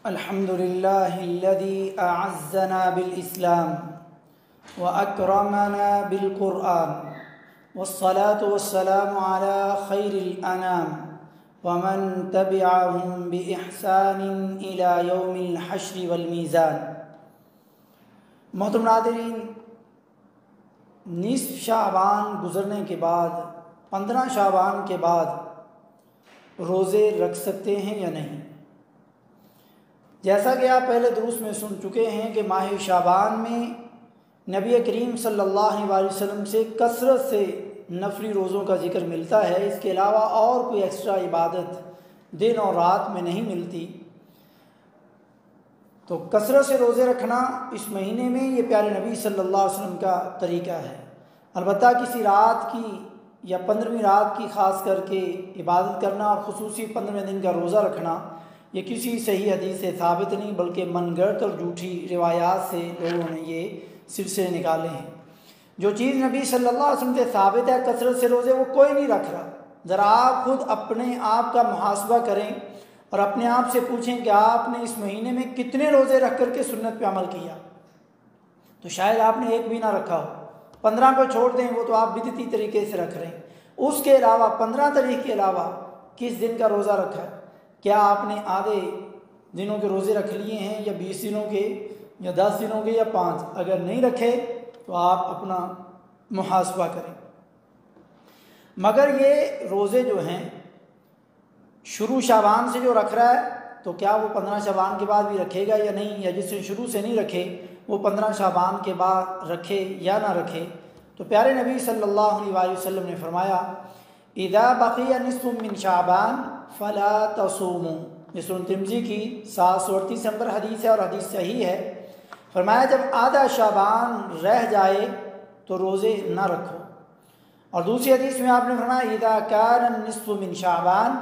अल्हम्दुलिल्लाहिल्लज़ी अअज़्ज़ना bill इस्लाम व अकरमना bill कुरआन वस्सलातु वस्सलामु अला खैरिल अनाम व मन तबिअहुम बि इहसानिन इला यौमिल हश्र वल मीज़ान। मोहतरम नाज़रीन, निस्फ़ शाबान गुज़रने के बाद 15 शाबान के बाद रोज़े रख सकते हैं या नहीं। जैसा कि आप पहले दुरूस में सुन चुके हैं कि माह शाबान में नबी करीम सल्लल्लाहु अलैहि वसल्लम से कसरत से नफली रोज़ों का ज़िक्र मिलता है। इसके अलावा और कोई एक्स्ट्रा इबादत दिन और रात में नहीं मिलती। तो कसरत से रोज़े रखना इस महीने में ये प्यारे नबी सल्लल्लाहु अलैहि वसल्लम का तरीक़ा है। अलबत्ता किसी रात की या 15वीं रात की ख़ास करके इबादत करना और ख़ुसूसी 15वें दिन का रोज़ा रखना ये किसी सही हदीस से साबित नहीं, बल्कि मनगढ़ंत और झूठी रिवायात से लोगों ने ये सिलसिले निकाले हैं। जो चीज़ नबी सल्लल्लाहु अलैहि वसल्लम से साबित है कसरत से रोज़े, वो कोई नहीं रख रहा। ज़रा आप खुद अपने आप का मुहासबा करें और अपने आप से पूछें कि आपने इस महीने में कितने रोज़े रख करके सुन्नत पे अमल किया। तो शायद आपने एक भी ना रखा हो। 15 को छोड़ दें, वो तो आप बिदती तरीके से रख रहे हैं। उसके अलावा 15 तारीख के अलावा किस दिन का रोज़ा रखा है? क्या आपने आधे दिनों के रोज़े रख लिए हैं या 20 दिनों के या 10 दिनों के या 5? अगर नहीं रखे तो आप अपना मुहासबा करें। मगर ये रोज़े जो हैं शुरू शाबान से जो रख रहा है, तो क्या वो 15 शाबान के बाद भी रखेगा या नहीं, या जिसने शुरू से नहीं रखे वो 15 शाबान के बाद रखे या ना रखे। तो प्यारे नबी सल्लल्लाहु अलैहि वसल्लम ने फरमाया, इदा बक़िया निस्फ़ु मिन शाबान फ़ला तसूमू। ये सुनन तिर्मिज़ी की 738 नंबर हदीस है और हदीस सही है। फरमाया जब आधा शाबान रह जाए तो रोज़े ना रखो। और दूसरी हदीस में आपने फरमाया इदा कान निस्फ़ु मिन शाबान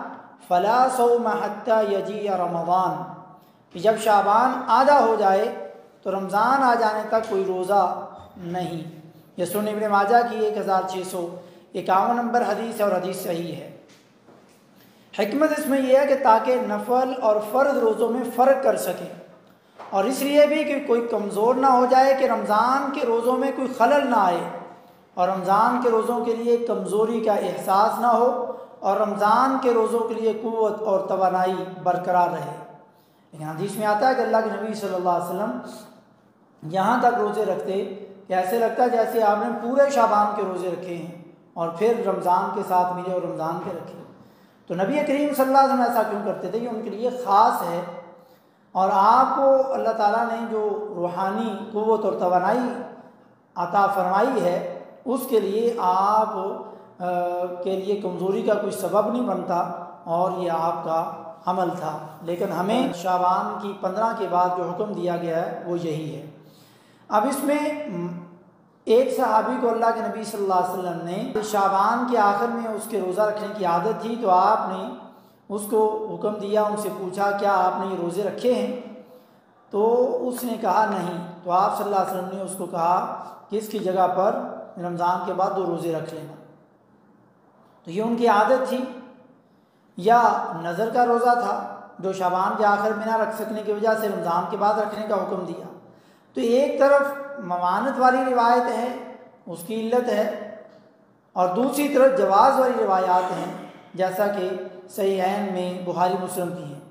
फ़ला सौम हत्ता यजी रमज़ान, कि जब शाबान आधा हो जाए तो रमज़ान आ जाने तक कोई रोज़ा नहीं। यह सुनन इब्न माजा की 1651 नंबर हदीस है और हदीस सही है। हिकमत इसमें यह है कि ताकि नफल और फ़र्द रोज़ों में फ़र्क कर सकें, और इसलिए भी कि कोई कमज़ोर ना हो जाए कि रमज़ान के रोज़ों में कोई खलल ना आए और रमज़ान के रोज़ों के लिए कमज़ोरी का एहसास ना हो और रमज़ान के रोज़ों के लिए क़ुव्वत और तवानाई बरकरार रहे। लेकिन हदीस में आता है कि अल्लाह के नबी सल्लल्लाहु अलैहि वसल्लम यहाँ तक रोज़े रखते कि ऐसे लगता है जैसे आपने पूरे शाबान के रोज़े रखे हैं और फिर रमज़ान के साथ मिले और रमज़ान के रखे। तो नबी करीम सल्लल्लाहु अलैहि वसल्लम ऐसा क्यों करते थे? ये उनके लिए ख़ास है, और आपको अल्लाह ताला ने जो रूहानी क़ुव्वत और तवानाई अता फरमाई है उसके लिए आप के लिए कमज़ोरी का कोई सबब नहीं बनता, और ये आपका अमल था। लेकिन हमें शाबान की 15 के बाद जो हुक्म दिया गया है वो यही है। अब इसमें एक सहाबी को अल्लाह के नबी सल्लल्लाहु अलैहि वसल्लम ने शाबान के आखिर में उसके रोज़ा रखने की आदत थी, तो आपने उसको हुक्म दिया, उनसे पूछा क्या आपने ये रोज़े रखे हैं? तो उसने कहा नहीं। तो आप सल्लल्लाहु अलैहि वसल्लम ने उसको कहा कि इसकी जगह पर रमज़ान के बाद 2 रोज़े रख लेना। तो ये उनकी आदत थी या नज़र का रोज़ा था जो शाबान के आखिर में ना रख सकने की वजह से रमज़ान के बाद रखने का हुक्म दिया। तो एक तरफ ममानत वाली रिवायत है, उसकी इल्लत है, और दूसरी तरफ जवाज़ वाली रिवायात हैं जैसा कि सहीहैन में बुखारी मुस्लिम की हैं।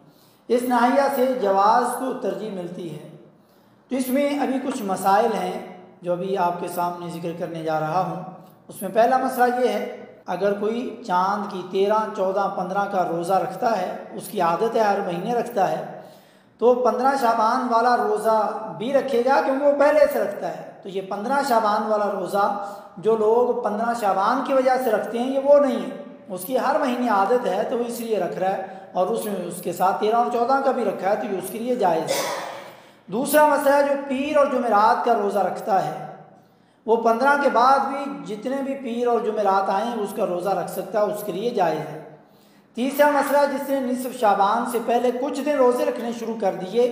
इस नाहिया से जवाज़ को तरजीह मिलती है। तो इसमें अभी कुछ मसाइल हैं जो अभी आपके सामने ज़िक्र करने जा रहा हूँ। उसमें पहला मसला ये है, अगर कोई चाँद की 13, 14, 15 का रोज़ा रखता है, उसकी आदत है हर महीने रखता है, तो 15 शाबान वाला रोज़ा भी रखेगा क्योंकि वो पहले से रखता है। तो ये 15 शाबान वाला रोज़ा जो लोग 15 शाबान की वजह से रखते हैं ये वो नहीं है, उसकी हर महीने आदत है तो वो इसलिए रख रहा है, और उसमें उसके साथ 13 और 14 का भी रखा है तो ये उसके लिए जायज़ है। दूसरा मसला जो पीर और जुमेरात का रोज़ा रखता है वो 15 के बाद भी जितने भी पीर और जुमेरात आए उसका रोज़ा रख सकता है, उसके लिए जायज़ है। तीसरा मसला जिसने निस्फ़ शाबान से पहले कुछ दिन रोज़े रखने शुरू कर दिए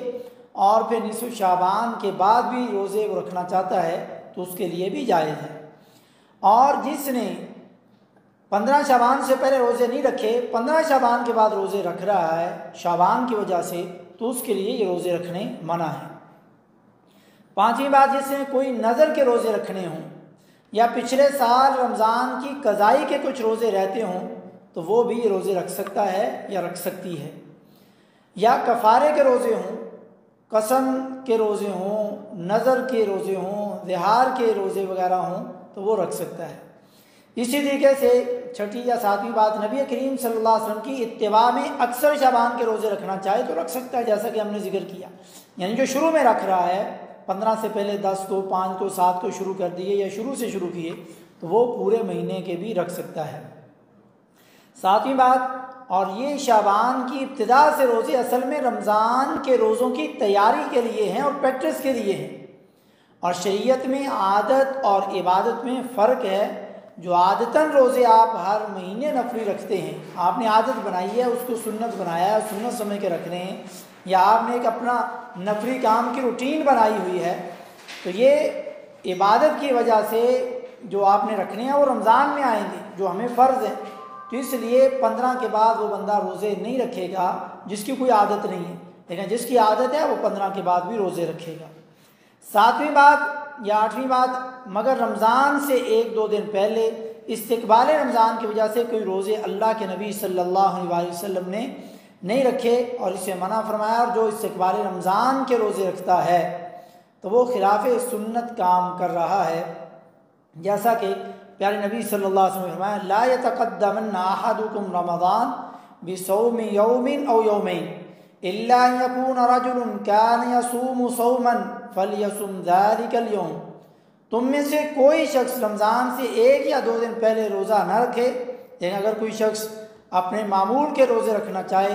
और फिर निस्फ़ शाबान के बाद भी रोज़े वो रखना चाहता है तो उसके लिए भी जायज़ है। और जिसने 15 शाबान से पहले रोज़े नहीं रखे, 15 शाबान के बाद रोज़े रख रहा है शाबान की वजह से, तो उसके लिए ये रोज़े रखने मना है। पांचवी बात, जिसमें कोई नज़र के रोज़े रखने हों या पिछले साल रमज़ान की कज़ाई के कुछ रोज़े रहते हों तो वो भी ये रोज़े रख सकता है या रख सकती है। या कफ़ारे के रोज़े हों, कसम के रोज़े हों, नज़र के रोज़े हों, ज़िहार के रोज़े वगैरह हों तो वो रख सकता है। इसी तरीके से छठी या सातवीं बात, नबी करीम सल्लल्लाहु अलैहि वसल्लम की इत्तिबा में अक्सर शाबान के रोज़े रखना चाहे तो रख सकता है, जैसा कि हमने जिक्र किया। यानी जो शुरू में रख रहा है 15 से पहले 10 को, 5 को, 7 को शुरू कर दिए या शुरू से शुरू किए तो वो पूरे महीने के भी रख सकता है। सातवीं बात, और ये शाबान की इब्तिदा से रोज़े असल में रमज़ान के रोज़ों की तैयारी के लिए हैं और प्रैक्टिस के लिए हैं। और शरीयत में आदत और इबादत में फ़र्क है। जो आदतन रोज़े आप हर महीने नफली रखते हैं, आपने आदत बनाई है, उसको सुन्नत बनाया है, सुन्नत समझ के रख रहे हैं, या आपने एक अपना नफली काम की रूटीन बनाई हुई है, तो ये इबादत की वजह से जो आपने रखने हैं वो रमज़ान में आएंगे जो हमें फ़र्ज़ है। तो इसलिए 15 के बाद वो बंदा रोज़े नहीं रखेगा जिसकी कोई आदत नहीं है, लेकिन जिसकी आदत है वो 15 के बाद भी रोज़े रखेगा। सातवीं बात या आठवीं बात, मगर रमज़ान से 1-2 दिन पहले इस्तिक़बाल रमज़ान की वजह से कोई रोज़े अल्लाह के नबी सल्लल्लाहु अलैहि वसल्लम ने नहीं रखे और इसे मना फरमाया। और जो इस्तिक़बाल रमज़ान के रोज़े रखता है तो वो खिलाफ सुन्नत काम कर रहा है, जैसा कि प्यारे नबी सल्लल्लाहु अलैहि वसल्लम ने फरमाया, ला यतक़द्दमन्ना अहदुकुम रमज़ान बिसौमि यौमिन औ यौमैन इल्ला अन यकून रजुलन कान यसूमु सौमन फलयसुम ज़ालिकल यौम। तुम में से कोई शख्स रमज़ान से 1 या 2 दिन पहले रोज़ा न रखे, लेकिन अगर कोई शख्स अपने मामूल के रोज़े रखना चाहे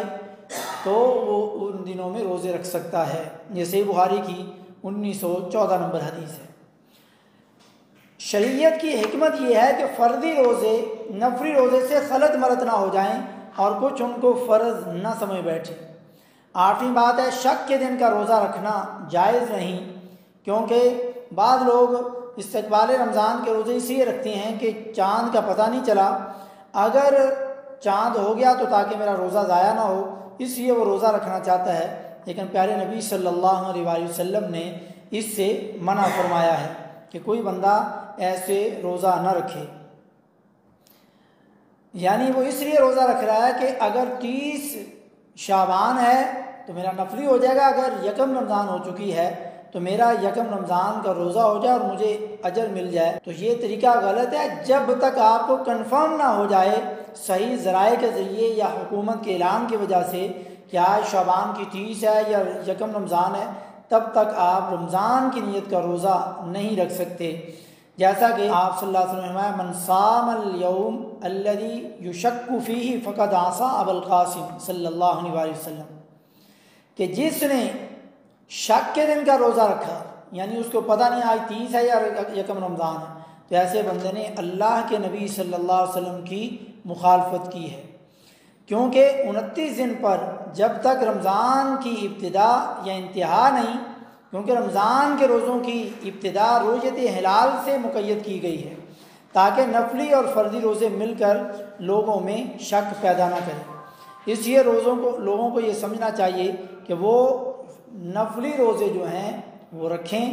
तो वो उन दिनों में रोज़े रख सकता है। ये सही बुखारी की 1914 नंबर हदीस है। शरीयत की हिकमत यह है कि फ़र्दी रोज़े नफली रोज़े से खलत मलत ना हो जाएं और कुछ उनको फ़र्ज न समझ बैठे। आठवीं बात है, शक के दिन का रोज़ा रखना जायज़ नहीं, क्योंकि बाद लोग इस्तक़बाल रमज़ान के रोज़े इसलिए रखते हैं कि चाँद का पता नहीं चला, अगर चाँद हो गया तो ताकि मेरा रोज़ा ज़ाया ना हो, इसलिए वो रोज़ा रखना चाहता है। लेकिन प्यारे नबी सल्लल्लाहु अलैहि वसल्लम ने इससे मना फरमाया है कि कोई बंदा ऐसे रोज़ा न रखे। यानी वो इसलिए रोज़ा रख रहा है कि अगर 30 शाबान है तो मेरा नफली हो जाएगा, अगर यकम रमज़ान हो चुकी है तो मेरा यकम रमज़ान का रोज़ा हो जाए और मुझे अजर मिल जाए। तो ये तरीका गलत है। जब तक आपको कंफर्म ना हो जाए सही ज़राए के ज़रिए या हुकूमत के ऐलान की वजह से कि आज शाबान की 30 है या यकम रमज़ान है, तब तक आप रमज़ान की नीयत का रोज़ा नहीं रख सकते। जैसा कि आप सल्लल्लाहु अलैहि वसल्लम ने फरमाया, मन सामल यौम अल्लज़ी युशक्कु फ़ीही फ़क़द आसा अबुल क़ासिम सल्लल्लाहु अलैहि वसल्लम, कि जिसने शक के दिन का रोज़ा रखा, यानी उसको पता नहीं आज 30 है या यकम रमज़ान है, तो ऐसे बंदे ने अल्लाह के नबी सल्लल्लाहु अलैहि वसल्लम की मुखालफत की है। क्योंकि 29 दिन पर जब तक रमज़ान की इब्तिदा या इंतहा नहीं, क्योंकि रमज़ान के रोज़ों की इब्तिदा रोज़त हिलाल से मुक़य्यद की गई है ताकि नफली और फ़र्दी रोज़े मिलकर लोगों में शक पैदा ना करें। इसलिए लोगों को ये समझना चाहिए कि वो नफली रोज़े जो हैं वो रखें,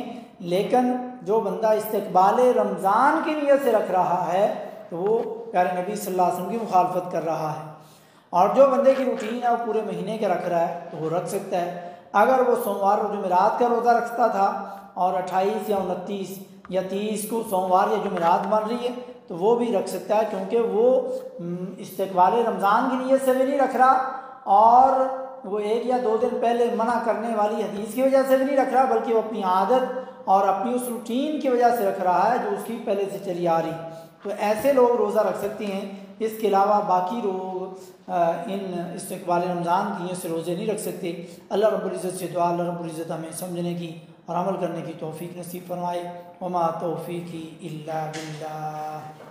लेकिन जो बंदा इस्तक़बाल रमज़ान की नीयत से रख रहा है तो वो प्यारे नबी सल्लल्लाहु अलैहि वसल्लम की मुखालफत कर रहा है। और जो बंदे की रूटीन है वो पूरे महीने का रख रहा है तो वो रख सकता है। अगर वो सोमवार और जुमेरात का रोज़ा रखता था और 28 या 29 या 30 को सोमवार या जुमेरात बन रही है तो वो भी रख सकता है, क्योंकि वो इस्तक़बाल रमज़ान की नीयत से भी नहीं रख रहा और वो 1 या 2 दिन पहले मना करने वाली हदीस की वजह से भी नहीं रख रहा, बल्कि वो अपनी आदत और अपनी उस रूटीन की वजह से रख रहा है जो उसकी पहले से चली आ रही। तो ऐसे लोग रोज़ा रख सकते हैं। इसके अलावा बाकी लोग इन इस्तक़बाल रमज़ान की नीयत से रोज़े नहीं रख सकते। अल्लाह रब्बुल इज़्ज़त से दुआ, अल्लाह रब्बुल इज़्ज़त हमें समझने की और अमल करने की तौफ़ीक़ नसीब फरमाए। वमा तौफ़ीक़ी इल्ला बिल्लाह।